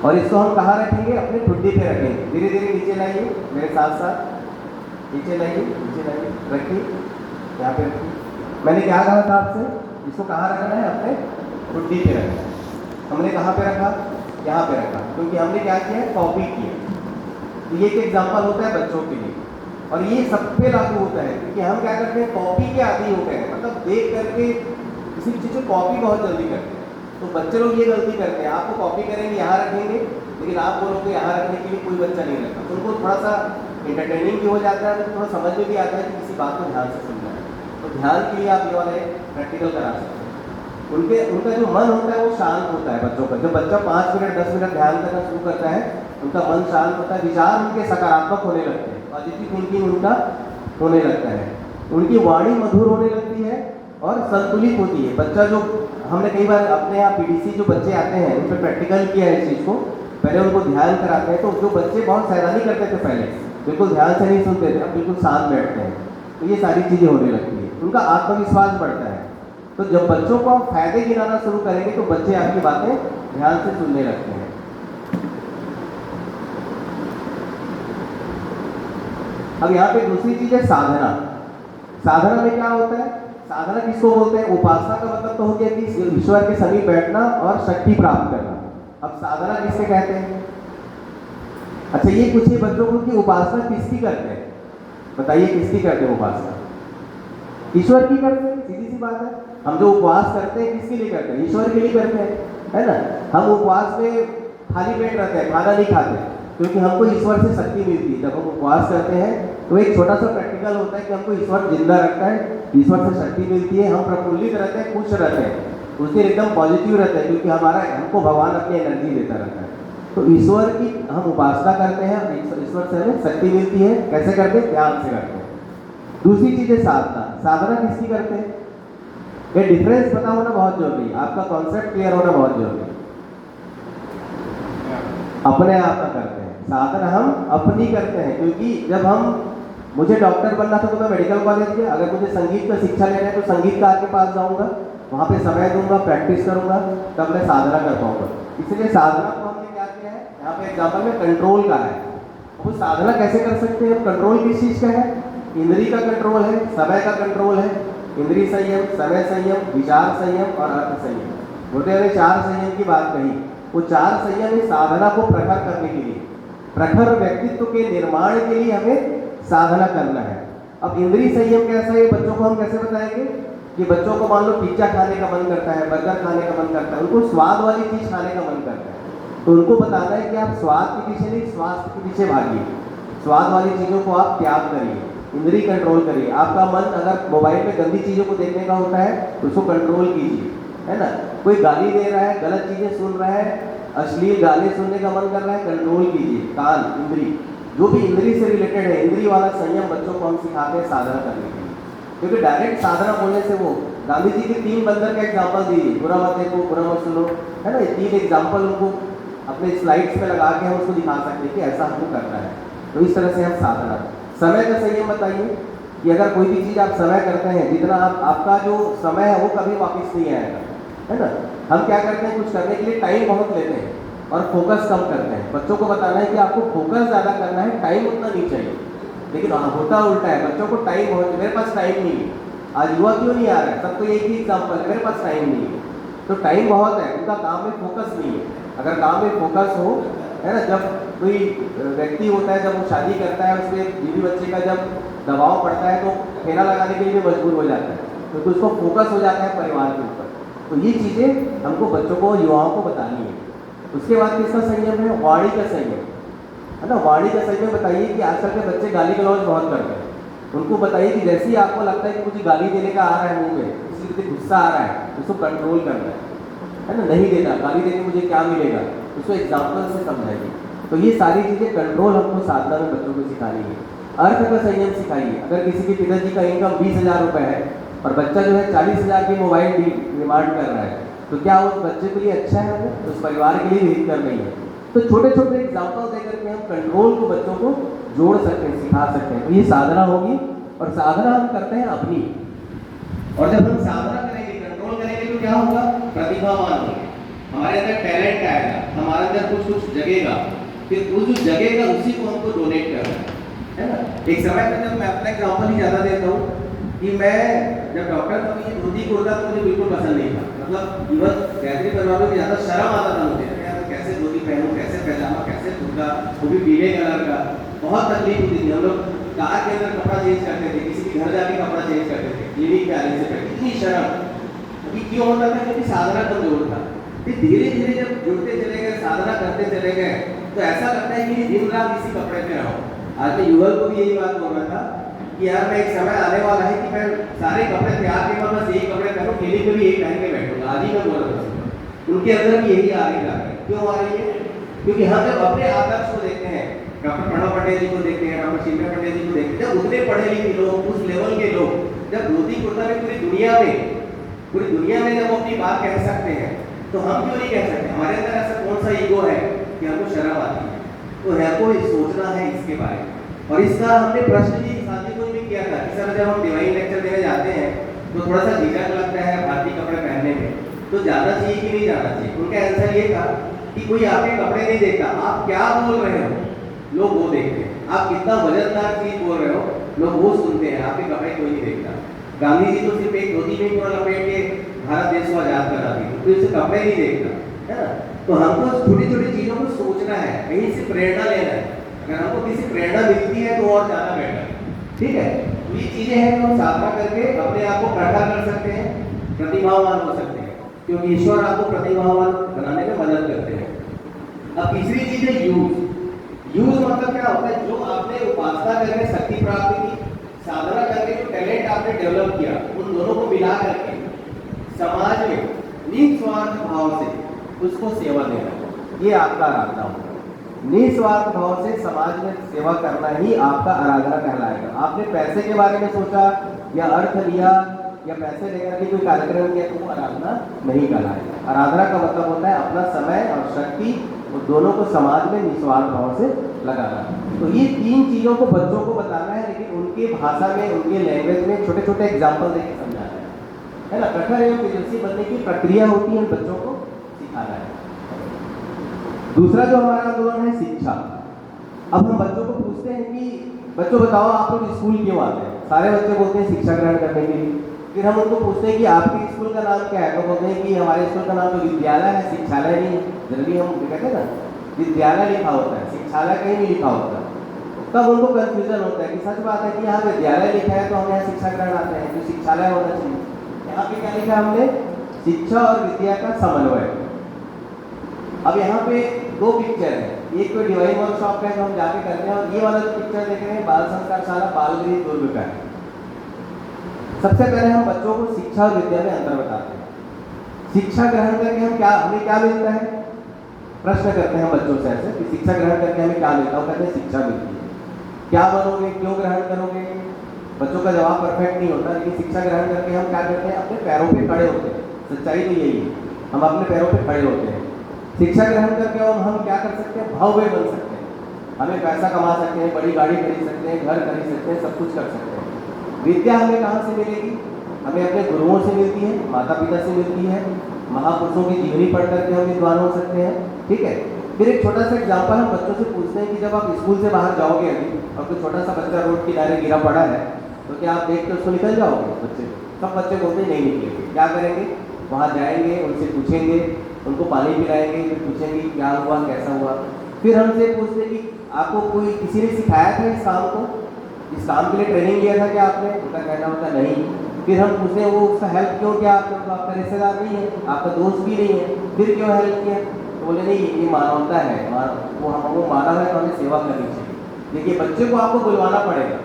और इसको हम कहाँ रखेंगे? अपने ठुड्डी पे रखेंगे। धीरे धीरे नीचे लाइए, मेरे साथ साथ नीचे लाइए, नीचे लाइए, रखिए, यहाँ पे रखिए। मैंने क्या कहा था आपसे? इसको कहाँ रखना है? अपने ठुड्डी पे रखना है। हमने कहाँ पे रखा? यहाँ पे रखा, क्योंकि हमने क्या किया है? कॉपी किया। तो ये एक एग्जाम्पल होता है बच्चों के लिए, और ये सब पे लागू होता है, क्योंकि हम क्या करते हैं? कॉपी के आदी हो गए हैं, मतलब देख करके किसी भी चीज़ को कॉपी बहुत जल्दी करते हैं। तो बच्चे लोग ये गलती करते हैं, आपको कॉपी करेंगे, यहाँ रखेंगे, लेकिन आप बोलोगे यहाँ रखने के लिए कोई बच्चा नहीं रखता। तो उनको थोड़ा सा इंटरटेनिंग भी हो जाता है, तो थोड़ा समझ में भी आता है कि किसी बात को ध्यान से सुनना है। तो ध्यान के लिए आप ये वाला प्रैक्टिकल करा सकते हैं। उनका जो मन होता है वो शांत होता है बच्चों का। जब बच्चा 5 मिनट 10 मिनट ध्यान करना शुरू करता है, उनका मन शांत होता है, विचार उनके सकारात्मक होने लगते हैं, पॉजिटिव थिंकिंग उनका होने लगता है, उनकी वाणी मधुर होने लगती है और संतुलित होती है। बच्चा जो हमने कई बार अपने यहाँ पीडीसी जो बच्चे आते हैं उन पर प्रैक्टिकल किया है इस चीज़ को, पहले उनको ध्यान कराते हैं। तो जो बच्चे बहुत सैरानी करते थे पहले, बिल्कुल ध्यान से नहीं सुनते थे, अब बिल्कुल शांत बैठते हैं। तो ये सारी चीज़ें होने लगती है, उनका आत्मविश्वास बढ़ता है। तो जब बच्चों को आप फायदे गिनाना शुरू करेंगे तो बच्चे आपकी बातें ध्यान से सुनने लगते हैं। अब यहाँ पे दूसरी चीज़ है साधना। साधना में क्या होता है? साधना किसको बोलते हैं? उपासना का मतलब तो हो गया कि ईश्वर के समीप बैठना और शक्ति प्राप्त करना। अब साधना किससे कहते हैं? अच्छा, ये पूछिए बच्चों को कि उपासना किसकी करते हैं? बताइए, किसकी करते हैं उपासना? ईश्वर की करते हैं, सीधी सी बात है। हम जो उपवास करते हैं किसके लिए करते हैं? ईश्वर के लिए करते हैं, है ना। हम उपवास में खाली पेट रहते हैं, खाना नहीं खाते, क्योंकि हमको ईश्वर से शक्ति मिलती है। जब हम उपवास करते हैं तो एक छोटा सा प्रैक्टिकल होता है कि हमको ईश्वर जिंदा रखता है, ईश्वर से शक्ति मिलती है, हम प्रफुल्लित रहते हैं, खुश रहते हैं, उस दिन एकदम पॉजिटिव रहते हैं, क्योंकि हमको भगवान अपनी एनर्जी देता रहता है। तो ईश्वर की हम उपासना करते हैं, ईश्वर से हमें शक्ति मिलती है। कैसे करते हैं? ध्यान से करते हैं। दूसरी चीज़ है साधना। साधना किसकी करते हैं? ये डिफरेंस पता होना बहुत जरूरी है, आपका कॉन्सेप्ट क्लियर होना बहुत जरूरी है। अपने आप का करते हैं, साधना हम अपनी करते हैं, क्योंकि जब मुझे डॉक्टर बनना था तो मैं मेडिकल कॉलेज गया, अगर मुझे संगीत का शिक्षा लेना है तो संगीतकार के पास जाऊंगा, वहाँ पे समय दूंगा, प्रैक्टिस करूंगा, तब मैं साधना कर पाऊंगा। इसलिए साधना को हमने क्या किया है? यहाँ पे एग्जाम्पल में कंट्रोल का है। वो साधना कैसे कर सकते हैं? कंट्रोल किस चीज़ का है? इंद्रिय का कंट्रोल है, समय का कंट्रोल है, इंद्रिय संयम, समय संयम, विचार संयम और अर्थ संयम। बोलते हैं 4 संयम की बात कही। वो 4 संयम इस साधना को प्रखर करने के लिए, प्रखर व्यक्तित्व के निर्माण के लिए हमें साधना करना है। अब इंद्रिय संयम कैसा है? बच्चों को हम कैसे बताएंगे कि बच्चों को मान लो पिज्जा खाने का मन करता है, बर्गर खाने का मन करता है, उनको स्वाद वाली चीज़ खाने का मन करता है, तो उनको बताना है कि आप स्वाद के पीछे नहीं, स्वास्थ्य के पीछे भागिए। स्वाद वाली चीज़ों को आप त्याग करिए, इंद्रिय कंट्रोल करिए। आपका मन अगर मोबाइल में गंदी चीज़ों को देखने का होता है तो उसको कंट्रोल कीजिए, है ना। कोई गाली दे रहा है, गलत चीज़ें सुन रहा है, अश्लील गाली सुनने का मन कर रहा है, कंट्रोल कीजिए। कान, इंद्रिय, जो भी इंद्रिय से रिलेटेड है, इंद्रिय वाला संयम बच्चों को हम सिखाते हैं साधना करने के लिए। क्योंकि डायरेक्ट साधना बोलने से वो गांधी जी के 3 बंदर का एग्जाम्पल दीजिए, बुरा मत देखो, बुरा मत सुनो, है ना। ये 3 एग्जाम्पल उनको अपने स्लाइड्स पे लगा के हम उसको दिखा सकते हैं कि ऐसा हमको करना है। तो इस तरह से हम साधना। समय का संयम बताइए कि अगर कोई भी चीज़ आप समय करते हैं, जितना आपका जो समय है वो कभी वापस नहीं आएगा, है ना। हम क्या करते हैं? कुछ करने के लिए टाइम बहुत लेते हैं और फोकस कम करते हैं। बच्चों को बताना है कि आपको फोकस ज़्यादा करना है, टाइम उतना नहीं चाहिए। लेकिन होता उल्टा है, बच्चों को टाइम बहुत, मेरे पास टाइम नहीं है। आज युवा क्यों नहीं आ रहा है? सबको एक ही एग्जाम्पल है, मेरे पास टाइम नहीं है। तो टाइम बहुत है, उनका काम में फोकस नहीं है। अगर काम में फोकस हो, है ना। जब कोई व्यक्ति होता है, जब वो शादी करता है, उसके बीवी बच्चे का जब दबाव पड़ता है तो फेरा लगाने के लिए भी मजबूर हो जाता है, क्योंकि उसको फोकस हो जाता है परिवार के ऊपर। तो ये चीज़ें हमको बच्चों को, युवाओं को बतानी है। उसके बाद किसका संयम है? वाणी का संयम, है ना। वाणी का संयम बताइए कि आजकल के बच्चे गाली गलौज बहुत करते हैं। उनको बताइए कि जैसे ही आपको लगता है कि मुझे गाली देने का आ रहा है मुंह में, किसी को गुस्सा आ रहा है, उसको कंट्रोल करना है ना। नहीं देना, गाली देने मुझे क्या मिलेगा, उसको एग्जाम्पल से समझाइए। तो ये सारी चीज़ें कंट्रोल हमको साधना में बच्चों को सिखानी है। अर्थ का संयम सिखाइए। अगर किसी के पिताजी का इनकम 20,000 रुपये है और बच्चा जो है 40,000 की मोबाइल डिमांड कर रहा है, तो क्या उस बच्चे के लिए अच्छा है? वो उस परिवार के लिए हित कर रही है। तो छोटे छोटे एग्जाम्पल देकर के हम कंट्रोल को बच्चों को जोड़ सकते हैं, सिखा सकते हैं। तो ये साधना होगी, और साधना हम करते हैं अपनी। और जब हम साधना करेंगे, कंट्रोल करेंगे, तो क्या होगा? प्रतिभावान होंगे, हमारे अंदर टैलेंट आएगा, हमारा हमारे अंदर कुछ कुछ जगेगा, फिर वो जो जगेगा उसी को हमको डोनेट करना है ना। एक समय पे जब मैं अपना एग्जाम्पल ही ज़्यादा देता हूँ कि मैं जब डॉक्टर था तो ये धोती कुर्ता तो मुझे बिल्कुल पसंद नहीं था, मतलब इवन गायत्री परिवार में भी ज़्यादा शर्म आता था मुझे यार कैसे धोती पहनूँ, कैसे पैजामा, कैसे कुर्ता, वो भी पीले कलर का। बहुत तकलीफ होती थी। हम लोग कार के अंदर कपड़ा चेंज करते थे, किसी के घर जाके कपड़ा चेंज करते थे, क्लिनिक के आने से पहले। इतनी शर्म अभी क्यों होता था, क्योंकि साधना कमजोर था। फिर धीरे धीरे जब जुड़ते चले गए, साधना करते चले गए, तो ऐसा लगता है कि दिन रात इसी कपड़े पे रहो। आज मैं युगल को भी यही बात बोल रहा था कि यार मैं एक समय आने वाला है कि मैं सारे कपड़े तैयार के बाद बस यही कपड़े पहनूं, क्लिनिक में भी यही पहन के बैठूंगा। आज ही मैं बोल रहा था, उनके अंदर भी यही आ रही है। क्यों आ रही है? क्योंकि हम जब अपने आदर्श को देखते हैं, डॉक्टर प्रणव पटेल जी को देखते हैं, डॉक्टर शिवराज पटेल जी को देखते हैं, जब उतने पढ़े लिखे लोग, उस लेवल के लोग जब धोती कुर्ता में पूरी दुनिया में जब अपनी बात कह सकते हैं, तो हम क्यों नहीं कह सकते? हमारे अंदर ऐसा कौन सा ईगो है कि हमको शर्म आती है? तो हमको सोचना है इसके बारे में। और इसका हमने प्रश्न भी साथी को भी किया था कि सर जब हम डिवाइन लेक्चर देने जाते हैं तो थोड़ा सा झिझक लगता है भारतीय कपड़े पहनने में, तो जाना चाहिए कि नहीं जाना चाहिए? उनका आंसर ये था कि कोई आपके कपड़े नहीं देखता, आप क्या बोल रहे हो लोग वो देखते हैं। आप कितना वजनदार चीज बोल रहे हो लोग वो सुनते हैं, आपके कपड़े कोई नहीं देखता। गांधी जी तो सिर्फ एक धोती में पूरा लपेट के भारत देश को आजाद करा दी, तो इससे कपड़े नहीं देखता है ना। तो हमको छोटी छोटी चीजों को सोचना है, कहीं से प्रेरणा लेना है। अगर हमको किसी प्रेरणा मिलती है तो और ज्यादा बेटर, ठीक है। तो ये चीजें हैं जो हम साधना करके अपने आप को प्रखर कर सकते हैं, प्रतिभावान हो सकते हैं, क्योंकि ईश्वर आपको प्रतिभावान बनाने में मदद करते हैं। अब तीसरी चीज है यूज मतलब क्या होता है? जो आपने उपासना करके शक्ति प्राप्त की, साधना करके जो टैलेंट आपने डेवलप किया, उन दोनों को मिला करके समाज में निस्वार्थ भाव से उसको सेवा देना, ये आपका आराधना होगा। निस्वार्थ भाव से समाज में सेवा करना ही आपका आराधना कहलाएगा। आपने पैसे के बारे में सोचा या अर्थ लिया या पैसे लेकर के कोई कार्यक्रम किया तो वो आराधना नहीं कहलाएगा। आराधना का मतलब होता है अपना समय और शक्ति और दोनों को समाज में निस्वार्थ भाव से लगाना। तो ये तीन चीज़ों को बच्चों को बताना है, लेकिन उनके भाषा में, उनके लैंग्वेज में छोटे छोटे एग्जाम्पल देकर समझाना है ना। प्रखर एवं तेजस्वी बनने की प्रक्रिया होती है, बच्चों को सिखाना है। दूसरा जो हमारा आंदोलन है शिक्षा। अब हम बच्चों को पूछते हैं कि बच्चों बताओ आप लोग स्कूल क्यों आते हैं? सारे बच्चे बोलते हैं शिक्षा ग्रहण करने के लिए। फिर हम उनको पूछते हैं कि आपके स्कूल का नाम क्या है? तो बोलते हैं कि हमारे स्कूल का नाम तो विद्यालय है, शिक्षालय नहीं है। जनरली हम कहते हैं ना विद्यालय लिखा होता है, शिक्षालय कहीं नहीं लिखा होता। तब उनको कंफ्यूजन होता है कि सच बात है कि यहाँ विद्यालय लिखा है तो हम यहाँ शिक्षा ग्रहण आते हैं, तो शिक्षालय होना चाहिए। यहाँ पे क्या लिखा है हमने? शिक्षा और विद्या का समन्वय। अब यहाँ पे दो पिक्चर है, एक तो डिवाइन वर्कशॉप है जो हम जाके करते हैं, और ये वाला जो पिक्चर देख रहे हैं बाल संस्कारशाला बालगृह दुर्ग का है। सबसे पहले हम बच्चों को शिक्षा और विद्या में अंतर बताते हैं। शिक्षा ग्रहण करके हमें क्या मिलता है? प्रश्न करते हैं हम बच्चों से ऐसे कि शिक्षा ग्रहण करके हमें क्या मिलता है? कहते हैं शिक्षा मिलती है। क्या बनोगे, क्यों ग्रहण करोगे? बच्चों का जवाब परफेक्ट नहीं होता, लेकिन शिक्षा ग्रहण करके हम क्या करते हैं? अपने पैरों पे खड़े होते हैं। सच्चाई तो यही है, हम अपने पैरों पे खड़े होते हैं। शिक्षा ग्रहण करके हम क्या कर सकते हैं? भव्य बन सकते हैं, हमें पैसा कमा सकते हैं, बड़ी गाड़ी खरीद सकते हैं, घर खरीद सकते हैं, सब कुछ कर सकते हैं। विद्या हमें कहाँ से मिलेगी? हमें अपने गुरुओं से मिलती है, माता पिता से मिलती है, महापुरुषों की जीवनी पढ़ करके हम विद्वान हो सकते हैं, ठीक है। फिर एक छोटा सा एग्जाम्पल हम बच्चों से पूछते हैं कि जब आप स्कूल से बाहर जाओगे अभी और कोई छोटा सा बच्चा रोड किनारे गिरा पड़ा है, तो क्या आप देख के उसको निकल जाओगे? बच्चे सब बच्चे बोलते नहीं निकलेंगे। क्या करेंगे? वहाँ जाएंगे, उनसे पूछेंगे, उनको पानी पिलाएंगे, फिर पूछेंगे क्या हुआ, कैसा हुआ। फिर हमसे पूछते कि आपको कोई किसी ने सिखाया था इस काम को, इस काम के लिए ट्रेनिंग लिया था क्या आपने? उनका कहना होता नहीं। फिर हम पूछते हैं वो उसका हेल्प क्यों किया आपने? तो आपका रिश्तेदार नहीं है, आपका दोस्त भी नहीं है, फिर क्यों हेल्प किया? तो बोले नहीं ये मानवता है, वो मानव है तो हमें सेवा करनी चाहिए। देखिए बच्चे को आपको बुलवाना पड़ेगा,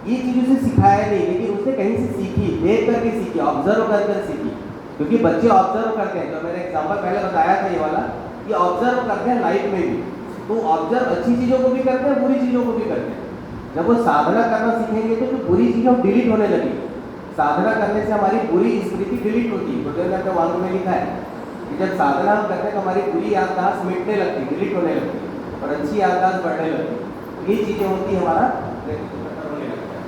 ये चीज़ उसे सिखाया नहीं, लेकिन उसने कहीं से सीखी, देख करके सीखी, ऑब्जर्व कर कर सीखी। क्योंकि बच्चे ऑब्जर्व करते हैं, तो मैंने एग्जाम्पल पहले बताया था ये वाला, कि ऑब्जर्व करते हैं लाइफ में भी। तो ऑब्जर्व अच्छी चीज़ों को भी करते हैं, बुरी चीज़ों को भी करते हैं। जब वो साधना करना सीखेंगे तो बुरी चीज़ें डिलीट होने लगेगी। साधना करने से हमारी बुरी स्मृति डिलीट होती है। गुरुदेव ने अपने वाक्य में लिखा है कि जब साधना हम करते हैं तो हमारी बुरी याददाश्त मिटने लगती, डिलीट होने लगती और अच्छी याददाश्त बढ़ने लगती। ये चीज़ें होती है हमारा होने लगता है।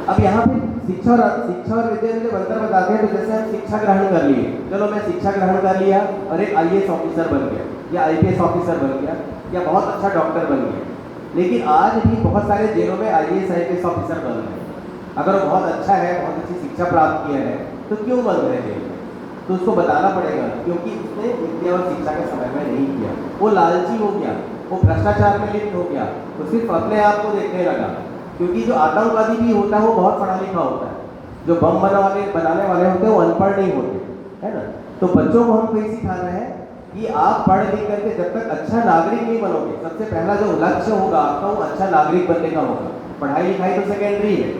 अब यहाँ पे शिक्षा और विद्या में जब अंतर बताते हैं, तो जैसे हम शिक्षा ग्रहण कर लिए, चलो मैं शिक्षा ग्रहण कर लिया और एक आईएएस ऑफिसर बन गया या आईपीएस ऑफिसर बन गया या बहुत अच्छा डॉक्टर बन गया, लेकिन आज भी बहुत सारे जेलों में आईएएस आईपीएस ऑफिसर बन रहे हैं। अगर वो बहुत अच्छा है, बहुत अच्छी शिक्षा प्राप्त किया है, तो क्यों बन रहे हैं जेल में? तो उसको बताना पड़ेगा, क्योंकि उसने विद्या और शिक्षा का समय में नहीं किया, वो लालची हो गया, वो भ्रष्टाचार में लिप्त हो गया, वो सिर्फ अपने आप को देखने लगा। क्योंकि जो आतंकवादी भी होता है वो बहुत पढ़ा लिखा होता है, जो बम बनाने वाले होते हैं वो अनपढ़ नहीं होते, है ना। तो बच्चों को हम यही सिखा रहे हैं कि आप पढ़ लिख करके जब तक अच्छा नागरिक नहीं बनोगे, सबसे पहला जो लक्ष्य होगा आपका वो अच्छा नागरिक बनने का होगा। पढ़ाई लिखाई तो सेकेंडरी है,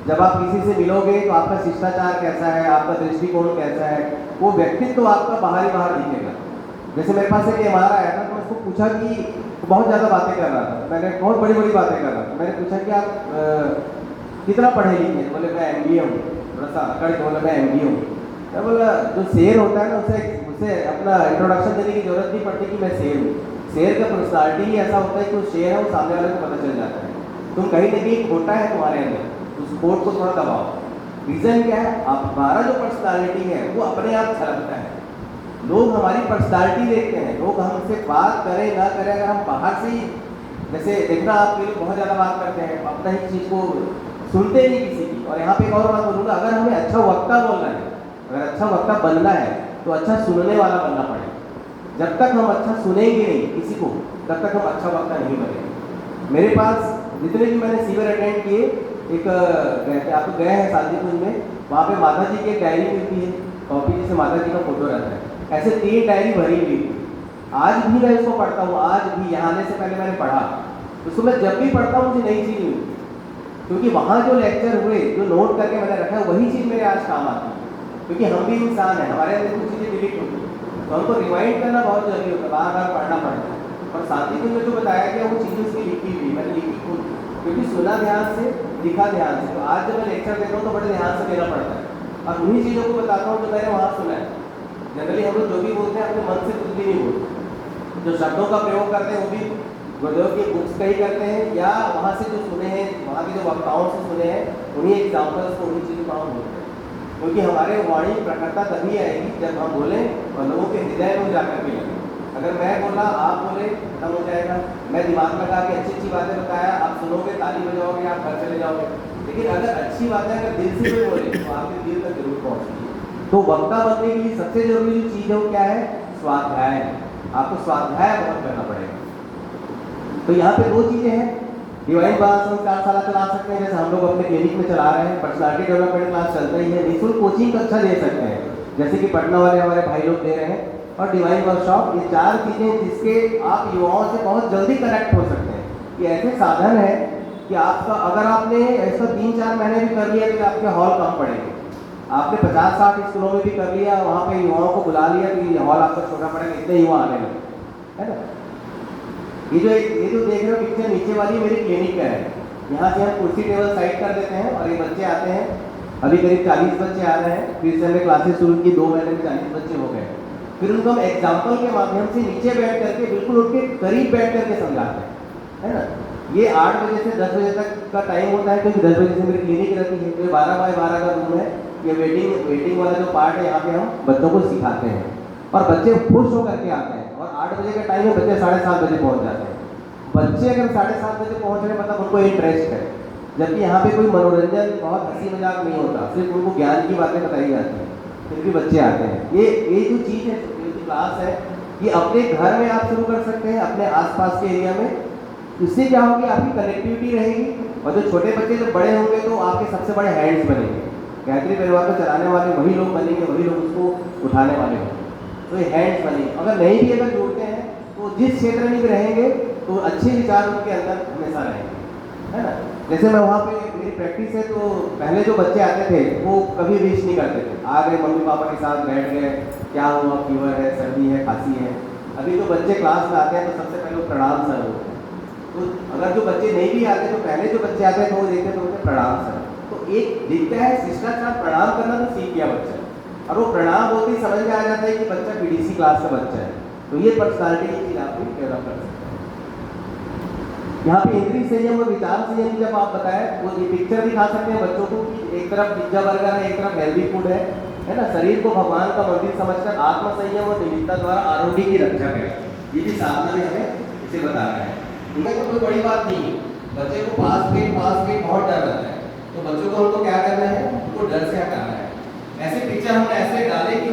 जब आप किसी से मिलोगे तो आपका शिष्टाचार कैसा है, आपका दृष्टिकोण कैसा है, वो व्यक्तित्व तो आपका बाहर दिखेगा। जैसे मेरे पास एक एमआर आया था, तो मैं उसको पूछा कि बहुत ज़्यादा बातें कर रहा था, मैंने बहुत बड़ी बातें कर रहा था। मैंने पूछा कि आप कितना पढ़े लिखे हैं? बोले मैं एमबीए हूँ। थोड़ा सा अकड़ के बोला मैं एमबीए हूँ। मैं बोला जो शेर होता है ना, उसे अपना इंट्रोडक्शन देने की जरूरत नहीं पड़ती कि मैं शेर हूँ। शेर का पर्सनालिटी ही ऐसा होता है कि वो शेर है, वो सामने वाले को पता चल जाता है। तुम कहीं ना कहीं खोटा है तुम्हारे अंदर, उस कोट को थोड़ा दबाओ। रीज़न क्या है? हमारा जो पर्सनालिटी है वो अपने आप झलकता है। लोग हमारी पर्सनालिटी देखते हैं, लोग हमसे बात करें ना करें, अगर हम बाहर से ही, जैसे देखना आप लोग बहुत ज़्यादा बात करते हैं, अपना ही चीज़ को सुनते नहीं किसी की। और यहाँ पे एक और बात बोलूँगा, अगर हमें अच्छा वक्ता बोलना है, अगर अच्छा वक्ता बनना है, तो अच्छा सुनने वाला बनना पड़ेगा। जब तक हम अच्छा सुनेंगे नहीं किसी को, तब तक हम अच्छा वक्ता नहीं बनेंगे। मेरे पास जितने भी मैंने शिविर अटेंड किए, एक आप गए हैं शांतिकुंज में, वहाँ पे माता जी की एक डायरी मिलती है, कॉपी जिससे माता जी का फोटो रहता है, ऐसे 3 डायरी भरी हुई थी। आज भी मैं इसको पढ़ता हूँ, आज भी यहाँ आने से पहले मैंने पढ़ा, उसको मैं जब भी पढ़ता हूँ मुझे नई चीज़ मिलती है, क्योंकि वहाँ जो लेक्चर हुए, जो नोट करके मैंने रखा है, वही चीज़ मेरे आज काम आती है। क्योंकि हम भी इंसान हैं, हमारे अंदर कुछ चीज़ें डिलीट होती है, तो हमको रिवाइंड करना बहुत जरूरी होता है, बार बार पढ़ना पड़ता है। और शांतिकुंज में जो बताया गया वो चीज़ें उसकी लिखी हुई, मैंने लिखी खुद, क्योंकि सुना ध्यान से, लिखा ध्यान से। तो आज जब मैं लेक्चर देता हूँ तो बड़े ध्यान से देना पड़ता है और उन्हीं चीज़ों को बताता हूँ जो मैंने वहाँ सुना है। जनरली हम लोग जो भी बोलते हैं अपने मन से कुछ भी नहीं बोलते, जो शब्दों का प्रयोग करते हैं वो भी गुरुदेव की बुक्स का ही करते हैं, या वहाँ से जो सुने हैं, वहाँ के जो वक्ताओं से सुने हैं, उन्हीं एग्जाम्पल्स को, उन्हीं चीज़ों को हम बोलते हैं। क्योंकि हमारे वाणी प्रखरता तभी आएगी जब हम बोलें और लोगों के हृदय में जाकर के लगे। अगर मैं बोला, आप बोले, खत्म हो जाएगा। मैं दिमाग लगा के अच्छी बातें बताया, आप सुनोगे, ताली बजाओगे, आप घर चले जाओगे। लेकिन अगर अच्छी बातें अगर दिल से कोई बोले तो आपके दिल तक जरूर पहुँचेगी। तो वक्ता बनने के लिए सबसे जरूरी जो चीज़ है वो क्या है? स्वाध्याय है। आपको स्वाध्याय बहुत करना पड़ेगा। तो यहाँ पे 2 चीज़ें हैं, डिवाइन बाल संस्कारशाला चला सकते हैं, जैसे हम लोग अपने क्लिनिक में चला रहे हैं, पर्सनालिटी डेवलपमेंट क्लास चलता ही है, निःशुल्क कोचिंग कक्षा दे सकते हैं, जैसे कि पटना वाले हमारे भाई लोग दे रहे हैं, और डिवाइन वर्कशॉप। ये 4 चीज़ें जिसके आप युवाओं से बहुत जल्दी कनेक्ट हो सकते हैं। ये ऐसे साधन है कि आपका, अगर आपने ऐसा 3-4 महीने भी कर लिया तो आपके हॉल कम पड़ेंगे। आपने 50-60 स्कूलों में भी कर लिया, वहाँ पे युवाओं को बुला लिया, तो ये हॉल आपका छोटा पड़ेगा, इतने युवा आने लगे, है ना। ये जो देख रहे हो पिक्चर नीचे वाली मेरी क्लिनिक का है। यहाँ से हम कुर्सी टेबल साइड कर देते हैं और ये बच्चे आते हैं, अभी करीब 40 बच्चे आ रहे हैं। फिर से हमने क्लासेस शुरू की, 2 महीने में 40 बच्चे हो गए। फिर उनको हम एग्जाम्पल के माध्यम से नीचे बैठ करके, बिल्कुल उनके करीब बैठ करके समझाते हैं, है ना। ये 8 बजे से 10 बजे तक का टाइम होता है, क्योंकि 10 बजे से मेरी क्लिनिक रहती है। तो 12 बाय 12 का रूम है। ये वेटिंग वाला जो पार्ट है, यहाँ पे हम बच्चों को सिखाते हैं और बच्चे खुश होकर के आते हैं। और 8 बजे का टाइम है, बच्चे 7:30 बजे पहुँच जाते हैं। बच्चे अगर 7:30 बजे पहुँच रहे, मतलब उनको इंटरेस्ट है। जबकि यहाँ पे कोई मनोरंजन, बहुत हंसी मजाक नहीं होता, सिर्फ उनको ज्ञान की बातें बताई जाती हैं, फिर भी बच्चे आते हैं। ये जो चीज़ है, ये जो क्लास है, ये अपने घर में आप शुरू कर सकते हैं, अपने आसपास के एरिया में। इससे क्या होगी? आपकी कनेक्टिविटी रहेगी, और जो छोटे बच्चे जब बड़े होंगे तो आपके सबसे बड़े हैंड्स बनेंगे। गायत्री परिवार को चलाने वाले वही लोग बनेंगे, वही लोग उसको उठाने वाले होंगे, तो ये हैंड्स बनेंगे। अगर नहीं भी अगर जोड़ते हैं तो जिस क्षेत्र में भी रहेंगे तो अच्छे विचार उनके अंदर हमेशा रहेंगे, है ना। जैसे मैं वहाँ पे, मेरी प्रैक्टिस है, तो पहले जो बच्चे आते थे वो कभी विश नहीं करते थे। आ गए, मम्मी पापा के साथ बैठ गए, क्या हुआ, फीवर है, सर्दी है, खांसी है। अभी जो बच्चे क्लास में आते हैं तो सबसे पहले वो प्रणाम सर होते हैं। तो अगर जो बच्चे नहीं भी आते, तो पहले जो बच्चे आते हैं तो वो देखते तो उनके प्रणाम सर। तो एक दिखता है शिष्टाचार, प्रणाम करना तो सीख गया बच्चा, और वो प्रणाम बोलते ही समझ में आ जाता है कि बच्चा पीडीसी क्लास का बच्चा है। तो ये पर्सनालिटी की चीज़ आप भी डेवलप कर सकते हैं। यहाँ पे इंद्रिय संयम और विचार संयम जब आप बताए, वो ये पिक्चर दिखा सकते हैं बच्चों को कि एक तरफ पिज्जा बर्गर है, एक तरफ हेल्दी फूड है ना। शरीर को भगवान का मंदिर समझकर आत्म संयम और निमित्ता द्वारा आरोग्य की रक्षा करें, ये भी साधना में हमें इसे बता रहा है। उनमें तो कोई बड़ी बात नहीं है, बच्चे को पास में बहुत डर रहता है, तो बच्चों को हमको क्या करना है, उनको डर से हटाना है। ऐसे पिक्चर हमने ऐसे डाले कि